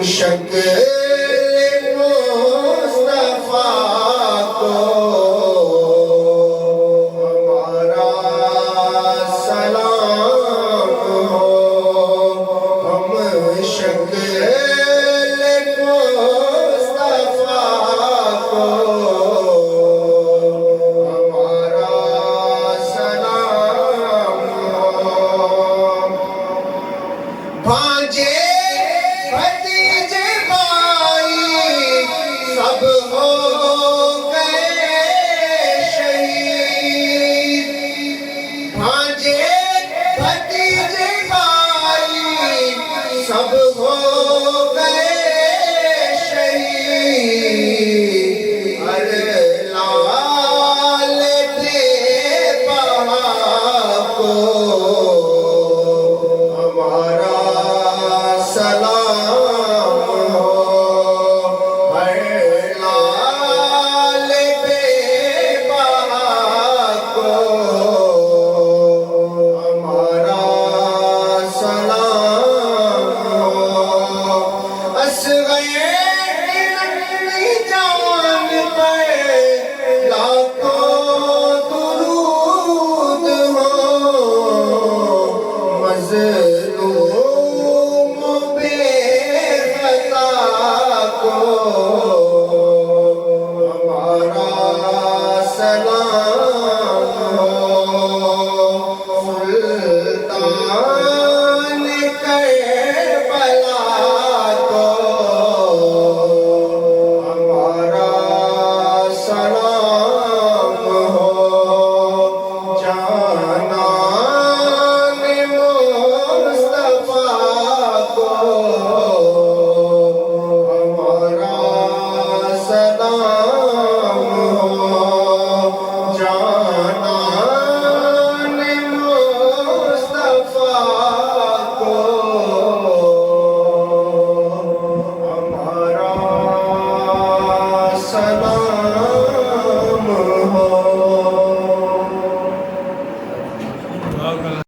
شکل مصطفیٰ کو ہمارا سلام ہو، ہم شکل مصطفیٰ کو ہمارا سلام ہو۔ بھانجے بھتیجے بھائی سب ہو گئے شہید، بھانجے بھتیجے بھائی سب ہو گئے شہید، ہر لال دے بہا کو ہمارا سلام ہو، ہر لال بے بہا کو ہمارا سلام ہو۔ اصغر ننھی جان پر لاکھوں درود ہو، مظلوم